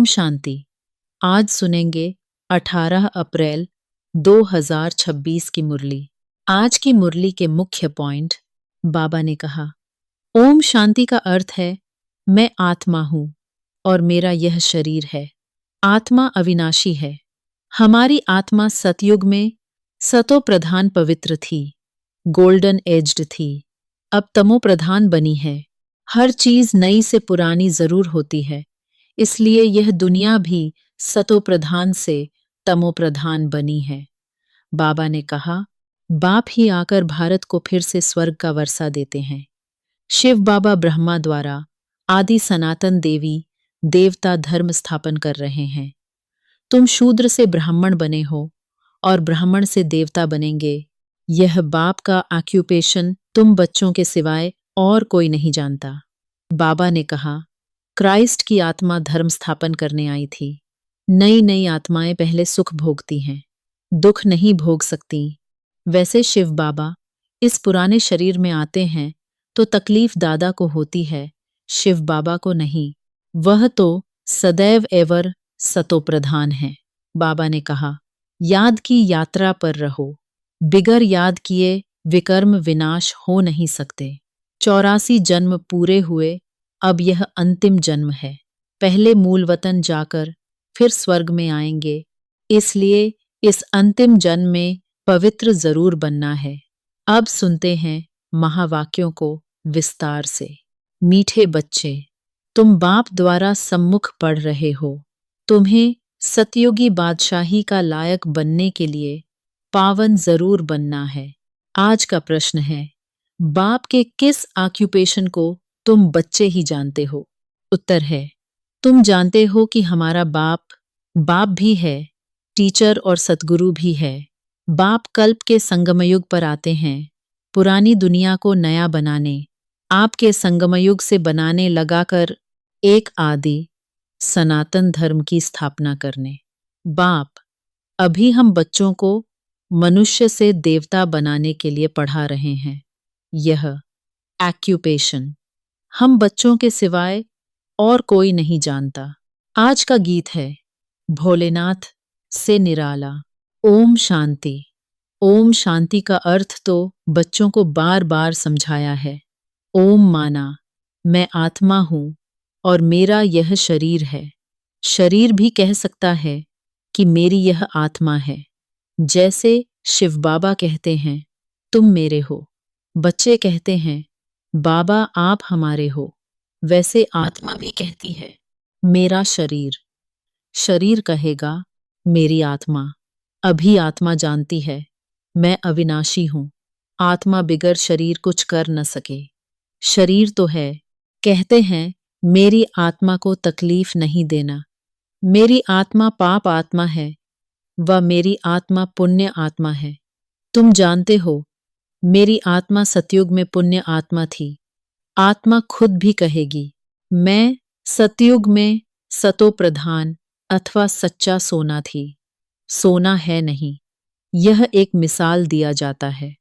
ओम शांति। आज सुनेंगे 18 अप्रैल 2026 की मुरली। आज की मुरली के मुख्य पॉइंट। बाबा ने कहा, ओम शांति का अर्थ है मैं आत्मा हूं और मेरा यह शरीर है। आत्मा अविनाशी है। हमारी आत्मा सतयुग में सतो प्रधान पवित्र थी, गोल्डन एज्ड थी। अब तमो प्रधान बनी है। हर चीज नई से पुरानी जरूर होती है, इसलिए यह दुनिया भी सतो प्रधान से तमो प्रधान बनी है। बाबा ने कहा, बाप ही आकर भारत को फिर से स्वर्ग का वर्षा देते हैं। शिव बाबा ब्रह्मा द्वारा आदि सनातन देवी देवता धर्म स्थापन कर रहे हैं। तुम शूद्र से ब्राह्मण बने हो और ब्राह्मण से देवता बनेंगे। यह बाप का ऑक्यूपेशन तुम बच्चों के सिवाय और कोई नहीं जानता। बाबा ने कहा, क्राइस्ट की आत्मा धर्म स्थापन करने आई थी। नई नई आत्माएं पहले सुख भोगती हैं, दुख नहीं भोग सकती। वैसे शिव बाबा इस पुराने शरीर में आते हैं तो तकलीफ दादा को होती है, शिव बाबा को नहीं। वह तो सदैव एवर सतो प्रधान है। बाबा ने कहा, याद की यात्रा पर रहो। बिगर याद किए विकर्म विनाश हो नहीं सकते। 84 जन्म पूरे हुए, अब यह अंतिम जन्म है। पहले मूल वतन जाकर फिर स्वर्ग में आएंगे, इसलिए इस अंतिम जन्म में पवित्र जरूर बनना है। अब सुनते हैं महावाक्यों को विस्तार से। मीठे बच्चे, तुम बाप द्वारा सम्मुख पढ़ रहे हो। तुम्हें सतयुगी बादशाही का लायक बनने के लिए पावन जरूर बनना है। आज का प्रश्न है, बाप के किस ऑक्यूपेशन को तुम बच्चे ही जानते हो? उत्तर है, तुम जानते हो कि हमारा बाप भी है, टीचर और सतगुरु भी है। बाप कल्प के संगमयुग पर आते हैं, पुरानी दुनिया को नया बनाने, आपके संगमयुग से बनाने लगाकर एक आदि सनातन धर्म की स्थापना करने। बाप अभी हम बच्चों को मनुष्य से देवता बनाने के लिए पढ़ा रहे हैं। यह ऑक्यूपेशन हम बच्चों के सिवाय और कोई नहीं जानता। आज का गीत है भोलेनाथ से निराला, ओम शांति। ओम शांति का अर्थ तो बच्चों को बार बार समझाया है। ओम माना मैं आत्मा हूं और मेरा यह शरीर है। शरीर भी कह सकता है कि मेरी यह आत्मा है। जैसे शिव बाबा कहते हैं, तुम मेरे हो। बच्चे कहते हैं, बाबा आप हमारे हो। वैसे आत्मा भी कहती है, मेरा शरीर। शरीर कहेगा, मेरी आत्मा। अभी आत्मा जानती है, मैं अविनाशी हूं। आत्मा बिगर शरीर कुछ कर न सके। शरीर तो है, कहते हैं, मेरी आत्मा को तकलीफ नहीं देना। मेरी आत्मा पाप आत्मा है व मेरी आत्मा पुण्य आत्मा है। तुम जानते हो, मेरी आत्मा सतयुग में पुण्य आत्मा थी। आत्मा खुद भी कहेगी, मैं सतयुग में सतो प्रधान अथवा सच्चा सोना थी। सोना है नहीं, यह एक मिसाल दिया जाता है।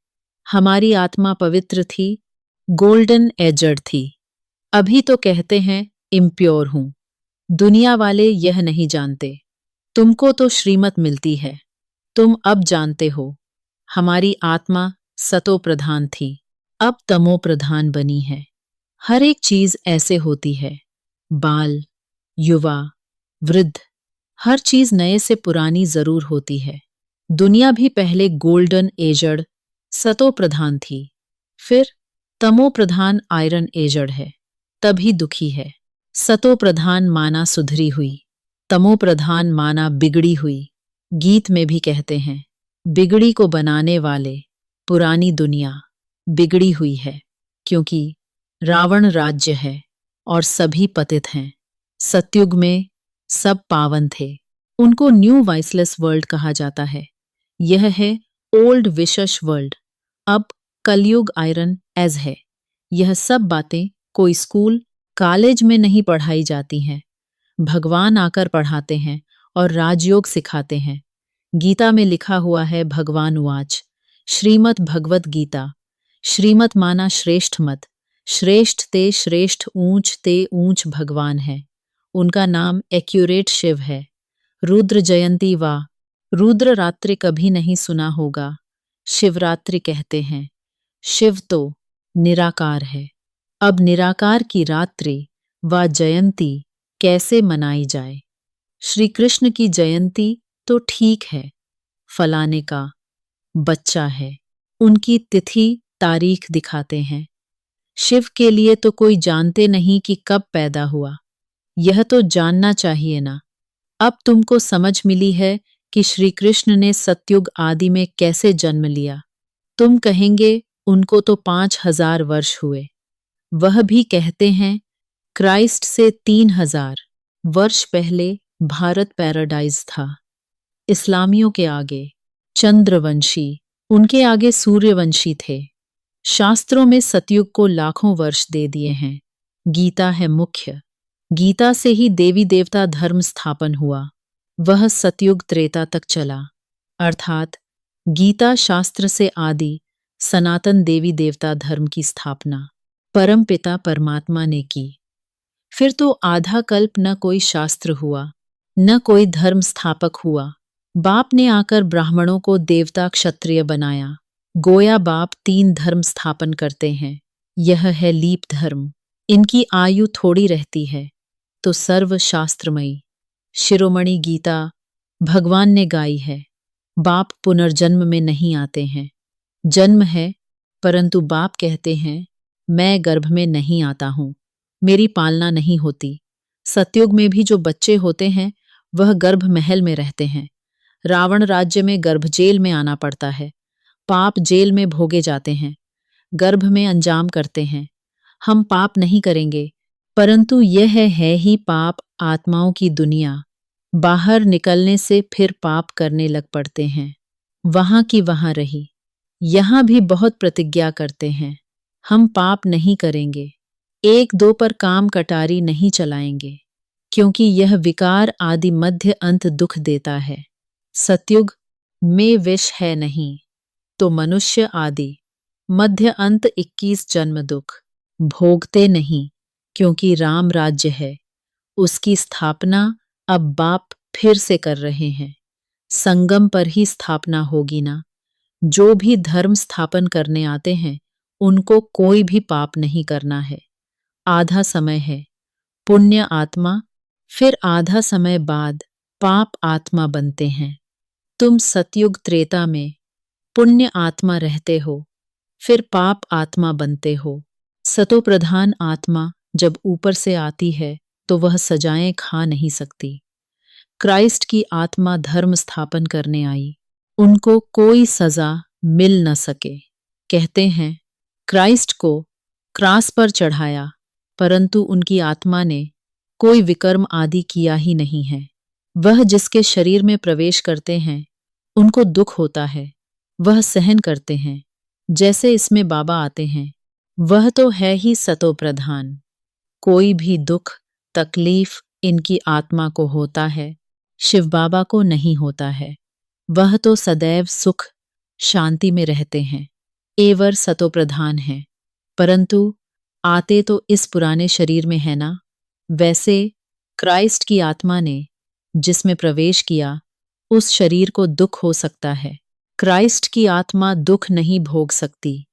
हमारी आत्मा पवित्र थी, गोल्डन एजड थी। अभी तो कहते हैं इम्प्योर हूं। दुनिया वाले यह नहीं जानते। तुमको तो श्रीमत मिलती है, तुम अब जानते हो। हमारी आत्मा सतो प्रधान थी, अब तमो प्रधान बनी है। हर एक चीज ऐसे होती है। बाल, युवा, वृद्ध, हर चीज नए से पुरानी जरूर होती है। दुनिया भी पहले गोल्डन एजड सतो प्रधान थी, फिर तमो प्रधान आयरन एजड है, तभी दुखी है। सतो प्रधान माना सुधरी हुई, तमो प्रधान माना बिगड़ी हुई। गीत में भी कहते हैं, बिगड़ी को बनाने वाले पुरानी दुनिया बिगड़ी हुई है, क्योंकि रावण राज्य है और सभी पतित हैं। सतयुग में सब पावन थे, उनको न्यू वाइसलेस वर्ल्ड कहा जाता है। यह है ओल्ड विशश वर्ल्ड। अब कलयुग आयरन एज है। यह सब बातें कोई स्कूल कॉलेज में नहीं पढ़ाई जाती हैं। भगवान आकर पढ़ाते हैं और राजयोग सिखाते हैं। गीता में लिखा हुआ है, भगवान उवाच, श्रीमद् भगवत गीता। श्रीमत माना श्रेष्ठ मत, श्रेष्ठ ते ऊंच भगवान है। उनका नाम एक्यूरेट शिव है। रुद्र जयंती वा रुद्र रात्रि कभी नहीं सुना होगा। शिवरात्रि कहते हैं। शिव तो निराकार है। अब निराकार की रात्रि व जयंती कैसे मनाई जाए? श्री कृष्ण की जयंती तो ठीक है, फलाने का बच्चा है, उनकी तिथि तारीख दिखाते हैं। शिव के लिए तो कोई जानते नहीं कि कब पैदा हुआ, यह तो जानना चाहिए ना। अब तुमको समझ मिली है कि श्री कृष्ण ने सतयुग आदि में कैसे जन्म लिया। तुम कहेंगे उनको तो 5000 वर्ष हुए। वह भी कहते हैं क्राइस्ट से 3000 वर्ष पहले भारत पैराडाइज था। इस्लामियों के आगे चंद्रवंशी, उनके आगे सूर्यवंशी थे। शास्त्रों में सतयुग को लाखों वर्ष दे दिए हैं। गीता है मुख्य। गीता से ही देवी देवता धर्म स्थापन हुआ। वह सतयुग त्रेता तक चला, अर्थात गीता शास्त्र से आदि सनातन देवी देवता धर्म की स्थापना परमपिता परमात्मा ने की। फिर तो आधा कल्प न कोई शास्त्र हुआ, न कोई धर्म स्थापक हुआ। बाप ने आकर ब्राह्मणों को देवता क्षत्रिय बनाया। गोया बाप 3 धर्म स्थापन करते हैं। यह है लीप धर्म। इनकी आयु थोड़ी रहती है तो सर्व शास्त्रमयी शिरोमणि गीता भगवान ने गाई है। बाप पुनर्जन्म में नहीं आते हैं। जन्म है, परंतु बाप कहते हैं मैं गर्भ में नहीं आता हूं, मेरी पालना नहीं होती। सतयुग में भी जो बच्चे होते हैं वह गर्भ महल में रहते हैं। रावण राज्य में गर्भ जेल में आना पड़ता है। पाप जेल में भोगे जाते हैं, गर्भ में अंजाम करते हैं। हम पाप नहीं करेंगे, परंतु यह है ही पाप आत्माओं की दुनिया। बाहर निकलने से फिर पाप करने लग पड़ते हैं। वहां की वहां रही। यहां भी बहुत प्रतिज्ञा करते हैं, हम पाप नहीं करेंगे, 1-2 पर काम कटारी नहीं चलाएंगे, क्योंकि यह विकार आदि मध्य अंत दुख देता है। सतयुग में विष है नहीं, तो मनुष्य आदि मध्य अंत 21 जन्म दुख भोगते नहीं, क्योंकि राम राज्य है। उसकी स्थापना अब बाप फिर से कर रहे हैं। संगम पर ही स्थापना होगी ना। जो भी धर्म स्थापन करने आते हैं उनको कोई भी पाप नहीं करना है। आधा समय है पुण्य आत्मा, फिर आधा समय बाद पाप आत्मा बनते हैं। तुम सतयुग त्रेता में पुण्य आत्मा रहते हो, फिर पाप आत्मा बनते हो। सतो प्रधान आत्मा जब ऊपर से आती है तो वह सजाएं खा नहीं सकती। क्राइस्ट की आत्मा धर्म स्थापन करने आई, उनको कोई सजा मिल न सके। कहते हैं क्राइस्ट को क्रास पर चढ़ाया, परंतु उनकी आत्मा ने कोई विकर्म आदि किया ही नहीं है। वह जिसके शरीर में प्रवेश करते हैं उनको दुख होता है, वह सहन करते हैं। जैसे इसमें बाबा आते हैं, वह तो है ही सतो प्रधान। कोई भी दुख तकलीफ इनकी आत्मा को होता है, शिव बाबा को नहीं होता है। वह तो सदैव सुख शांति में रहते हैं, एवर सतो प्रधान हैं। परंतु आते तो इस पुराने शरीर में है ना। वैसे क्राइस्ट की आत्मा ने जिसमें प्रवेश किया उस शरीर को दुख हो सकता है। क्राइस्ट की आत्मा दुख नहीं भोग सकती,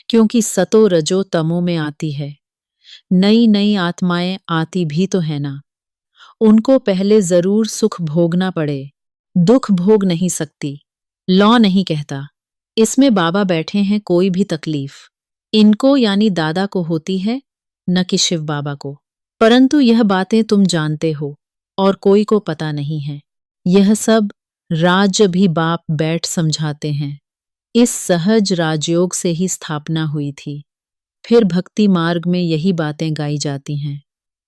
क्योंकि सतो रजो तमो में आती है। नई नई आत्माएं आती भी तो है ना, उनको पहले जरूर सुख भोगना पड़े। दुख भोग नहीं सकती, लॉ नहीं कहता। इसमें बाबा बैठे हैं, कोई भी तकलीफ इनको यानी दादा को होती है, न कि शिव बाबा को। परंतु यह बातें तुम जानते हो और कोई को पता नहीं है। यह सब राज्य भी बाप बैठ समझाते हैं। इस सहज राजयोग से ही स्थापना हुई थी। फिर भक्ति मार्ग में यही बातें गाई जाती हैं।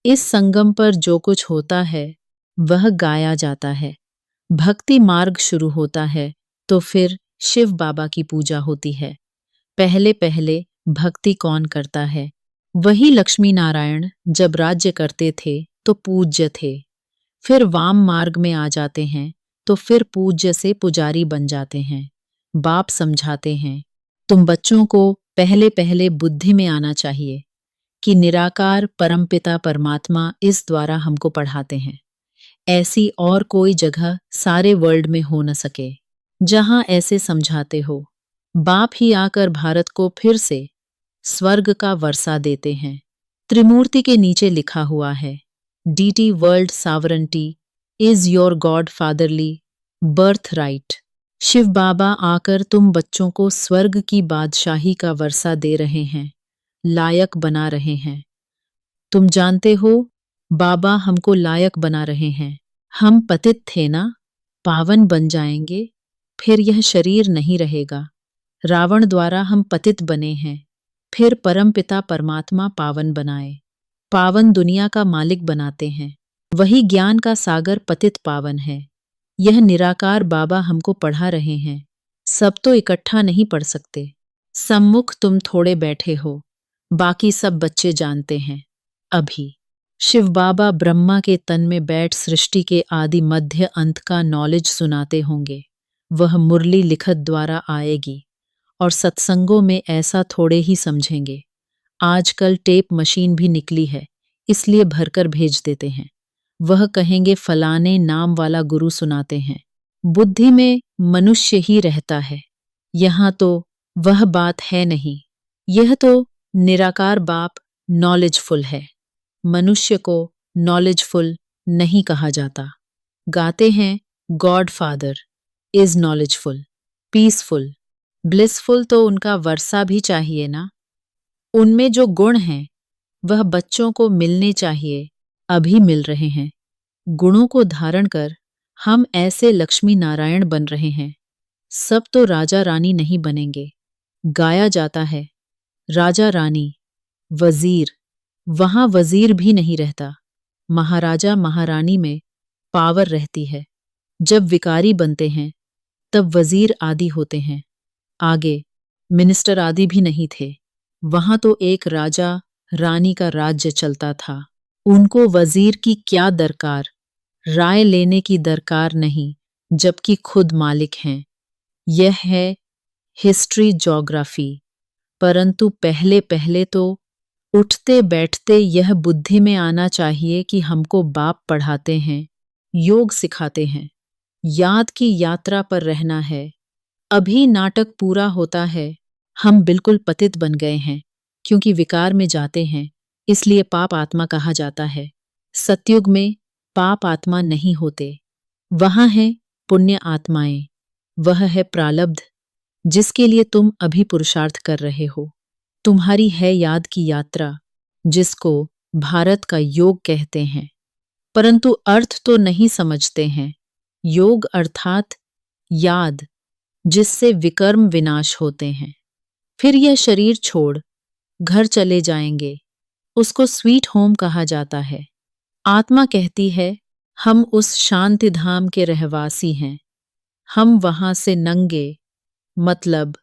इस संगम पर जो कुछ होता है वह गाया जाता है। भक्ति मार्ग शुरू होता है तो फिर शिव बाबा की पूजा होती है। पहले पहले भक्ति कौन करता है? वही लक्ष्मी नारायण जब राज्य करते थे तो पूज्य थे। फिर वाम मार्ग में आ जाते हैं तो फिर पूज्य से पुजारी बन जाते हैं। बाप समझाते हैं तुम बच्चों को पहले पहले बुद्धि में आना चाहिए, कि निराकार परमपिता परमात्मा इस द्वारा हमको पढ़ाते हैं। ऐसी और कोई जगह सारे वर्ल्ड में हो न सके जहां ऐसे समझाते हो। बाप ही आकर भारत को फिर से स्वर्ग का वर्षा देते हैं। त्रिमूर्ति के नीचे लिखा हुआ है, deity world sovereignty is your God fatherly birth right. Shiv Baba आकर तुम बच्चों को स्वर्ग की बादशाही का वर्षा दे रहे हैं, लायक बना रहे हैं। तुम जानते हो, बाबा हमको लायक बना रहे हैं। हम पतित थे ना, पावन बन जाएंगे, फिर यह शरीर नहीं रहेगा। रावण द्वारा हम पतित बने हैं, फिर परमपिता परमात्मा पावन बनाए। पावन दुनिया का मालिक बनाते हैं। वही ज्ञान का सागर पतित पावन है। यह निराकार बाबा हमको पढ़ा रहे हैं। सब तो इकट्ठा नहीं पढ़ सकते। सम्मुख तुम थोड़े बैठे हो, बाकी सब बच्चे जानते हैं। अभी शिव बाबा ब्रह्मा के तन में बैठ सृष्टि के आदि मध्य अंत का नॉलेज सुनाते होंगे। वह मुरली लिखत द्वारा आएगी और सत्संगों में ऐसा थोड़े ही समझेंगे। आजकल टेप मशीन भी निकली है, इसलिए भरकर भेज देते हैं। वह कहेंगे फलाने नाम वाला गुरु सुनाते हैं। बुद्धि में मनुष्य ही रहता है। यहाँ तो वह बात है नहीं। यह तो निराकार बाप नॉलेजफुल है। मनुष्य को नॉलेजफुल नहीं कहा जाता। गाते हैं God father is knowledgeful, peaceful, blissful, तो उनका वर्षा भी चाहिए ना। उनमें जो गुण हैं वह बच्चों को मिलने चाहिए, अभी मिल रहे हैं। गुणों को धारण कर हम ऐसे लक्ष्मी नारायण बन रहे हैं। सब तो राजा रानी नहीं बनेंगे। गाया जाता है राजा रानी, वजीर, वहां वजीर भी नहीं रहता। महाराजा महारानी में पावर रहती है। जब विकारी बनते हैं तब वजीर आदि होते हैं। आगे मिनिस्टर आदि भी नहीं थे। वहां तो एक राजा रानी का राज्य चलता था। उनको वजीर की क्या दरकार, राय लेने की दरकार नहीं, जबकि खुद मालिक हैं। यह है हिस्ट्री ज्योग्राफी। परंतु पहले पहले तो उठते बैठते यह बुद्धि में आना चाहिए कि हमको बाप पढ़ाते हैं, योग सिखाते हैं, याद की यात्रा पर रहना है। अभी नाटक पूरा होता है। हम बिल्कुल पतित बन गए हैं, क्योंकि विकार में जाते हैं, इसलिए पाप आत्मा कहा जाता है। सतयुग में पाप आत्मा नहीं होते। वहां है पुण्य आत्माएं। वह है प्रालब्ध, जिसके लिए तुम अभी पुरुषार्थ कर रहे हो। तुम्हारी है याद की यात्रा, जिसको भारत का योग कहते हैं। परंतु अर्थ तो नहीं समझते हैं। योग अर्थात याद, जिससे विकर्म विनाश होते हैं। फिर यह शरीर छोड़ घर चले जाएंगे। उसको स्वीट होम कहा जाता है। आत्मा कहती है हम उस शांति धाम के रहवासी हैं। हम वहां से नंगे, मतलब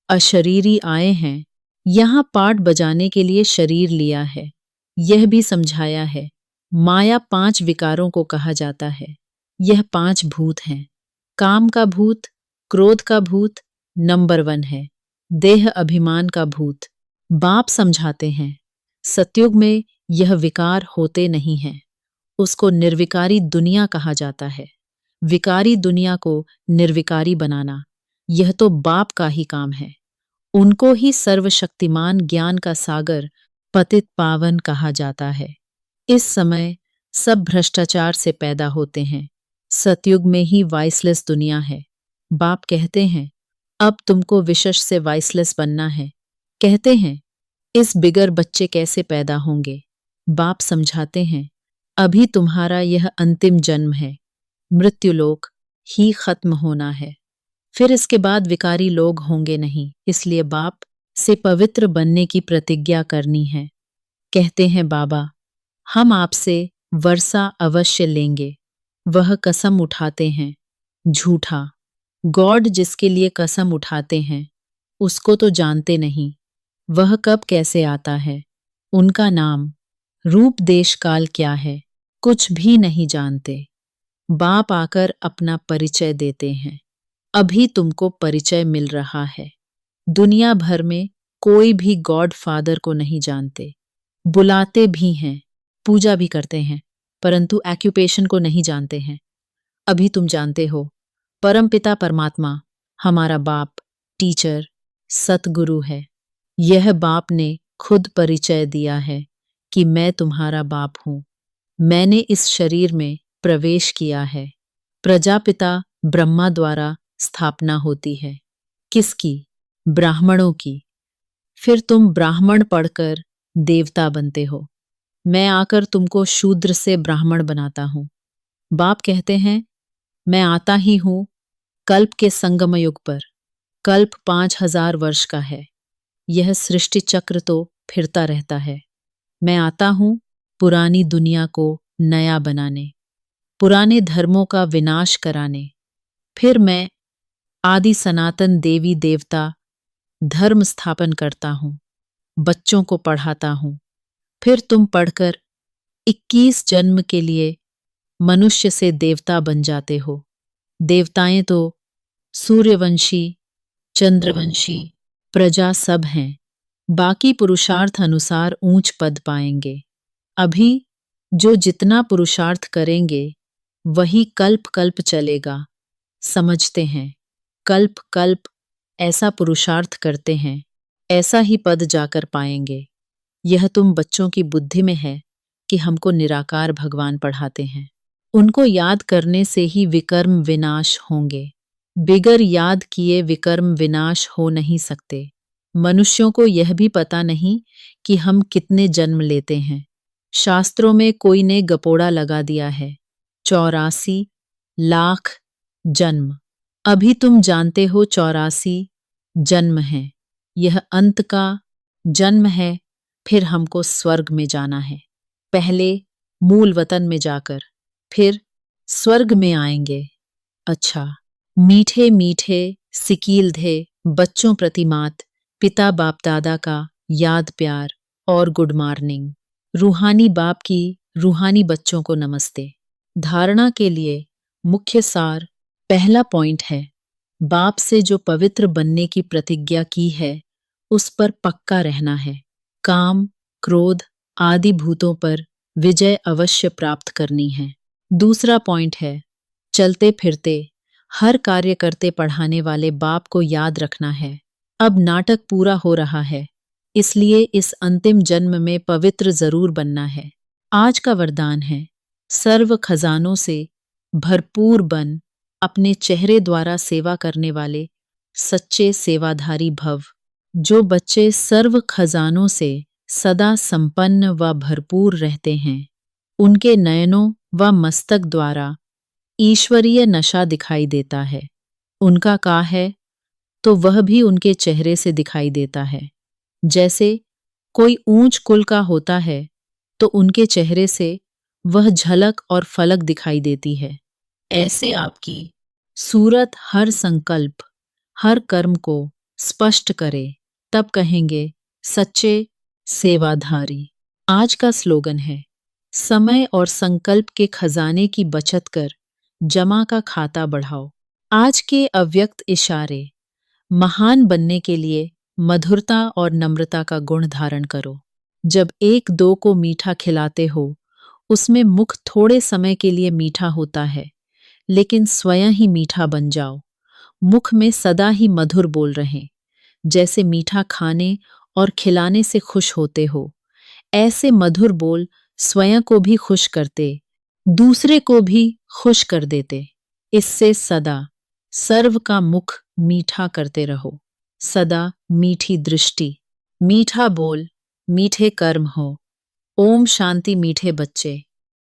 अशरीरी आए हैं। यहाँ पाठ बजाने के लिए शरीर लिया है। यह भी समझाया है। माया 5 विकारों को कहा जाता है। यह 5 भूत हैं। काम का भूत, क्रोध का भूत नंबर 1 है। देह अभिमान का भूत। बाप समझाते हैं सतयुग में यह विकार होते नहीं हैं। उसको निर्विकारी दुनिया कहा जाता है। विकारी दुनिया को निर्विकारी बनाना, यह तो बाप का ही काम है। उनको ही सर्वशक्तिमान ज्ञान का सागर पतित पावन कहा जाता है। इस समय सब भ्रष्टाचार से पैदा होते हैं। सतयुग में ही वाइसलेस दुनिया है। बाप कहते हैं अब तुमको विशेष से वाइसलेस बनना है। कहते हैं इस बिगर बच्चे कैसे पैदा होंगे। बाप समझाते हैं अभी तुम्हारा यह अंतिम जन्म है। मृत्युलोक ही खत्म होना है। फिर इसके बाद विकारी लोग होंगे नहीं। इसलिए बाप से पवित्र बनने की प्रतिज्ञा करनी है। कहते हैं बाबा हम आपसे वर्षा अवश्य लेंगे। वह कसम उठाते हैं झूठा। गॉड जिसके लिए कसम उठाते हैं उसको तो जानते नहीं। वह कब कैसे आता है, उनका नाम, रूप, देश काल क्या है, कुछ भी नहीं जानते। बाप आकर अपना परिचय देते हैं। अभी तुमको परिचय मिल रहा है। दुनिया भर में कोई भी गॉड फादर को नहीं जानते। बुलाते भी हैं, पूजा भी करते हैं, परंतु एक्यूपेशन को नहीं जानते हैं। अभी तुम जानते हो, परमपिता परमात्मा हमारा बाप, टीचर, सतगुरु है। यह बाप ने खुद परिचय दिया है कि मैं तुम्हारा बाप हूं। मैंने इस शरीर में प्रवेश किया है। प्रजापिता ब्रह्मा द्वारा स्थापना होती है। किसकी? ब्राह्मणों की। फिर तुम ब्राह्मण पढ़कर देवता बनते हो। मैं आकर तुमको शूद्र से ब्राह्मण बनाता हूं। बाप कहते हैं, मैं आता ही हूं कल्प के संगम युग पर। कल्प 5000 वर्ष का है। यह सृष्टि चक्र तो फिरता रहता है। मैं आता हूं पुरानी दुनिया को नया बनाने, पुराने धर्मों का विनाश कराने। फिर मैं आदि सनातन देवी देवता धर्म स्थापन करता हूं, बच्चों को पढ़ाता हूं। फिर तुम पढ़कर 21 जन्म के लिए मनुष्य से देवता बन जाते हो। देवताएं तो सूर्यवंशी, चंद्रवंशी, प्रजा सब हैं। बाकी पुरुषार्थ अनुसार ऊंच पद पाएंगे। अभी जो जितना पुरुषार्थ करेंगे वही कल्प कल्प चलेगा। समझते हैं, कल्प कल्प ऐसा पुरुषार्थ करते हैं, ऐसा ही पद जाकर पाएंगे। यह तुम बच्चों की बुद्धि में है कि हमको निराकार भगवान पढ़ाते हैं। उनको याद करने से ही विकर्म विनाश होंगे। बिगर याद किए विकर्म विनाश हो नहीं सकते। मनुष्यों को यह भी पता नहीं कि हम कितने जन्म लेते हैं। शास्त्रों में कोई ने गपोड़ा लगा दिया है, 84 लाख जन्म। अभी तुम जानते हो 84 जन्म है। यह अंत का जन्म है। फिर हमको स्वर्ग में जाना है। पहले मूल वतन में जाकर फिर स्वर्ग में आएंगे। अच्छा, मीठे मीठे सिकील धे बच्चों प्रति मात पिता बाप दादा का याद प्यार और गुड मॉर्निंग। रूहानी बाप की रूहानी बच्चों को नमस्ते। धारणा के लिए मुख्य सार पहला पॉइंट है, बाप से जो पवित्र बनने की प्रतिज्ञा की है उस पर पक्का रहना है। काम, क्रोध आदि भूतों पर विजय अवश्य प्राप्त करनी है। दूसरा पॉइंट है, चलते फिरते हर कार्य करते पढ़ाने वाले बाप को याद रखना है। अब नाटक पूरा हो रहा है, इसलिए इस अंतिम जन्म में पवित्र जरूर बनना है। आज का वरदान है, सर्व खजानों से भरपूर बन अपने चेहरे द्वारा सेवा करने वाले सच्चे सेवाधारी भव। जो बच्चे सर्व खजानों से सदा संपन्न व भरपूर रहते हैं, उनके नयनों व मस्तक द्वारा ईश्वरीय नशा दिखाई देता है। उनका का है तो वह भी उनके चेहरे से दिखाई देता है। जैसे कोई ऊंच कुल का होता है तो उनके चेहरे से वह झलक और फलक दिखाई देती है। ऐसे आपकी सूरत हर संकल्प, हर कर्म को स्पष्ट करे, तब कहेंगे सच्चे सेवाधारी। आज का स्लोगन है, समय और संकल्प के खजाने की बचत कर जमा का खाता बढ़ाओ। आज के अव्यक्त इशारे, महान बनने के लिए मधुरता और नम्रता का गुण धारण करो। जब एक दो को मीठा खिलाते हो, उसमें मुख थोड़े समय के लिए मीठा होता है, लेकिन स्वयं ही मीठा बन जाओ। मुख में सदा ही मधुर बोल रहें। जैसे मीठा खाने और खिलाने से खुश होते हो, ऐसे मधुर बोल स्वयं को भी खुश करते, दूसरे को भी खुश कर देते। इससे सदा सर्व का मुख मीठा करते रहो। सदा मीठी दृष्टि, मीठा बोल, मीठे कर्म हो। ओम शांति मीठे बच्चे।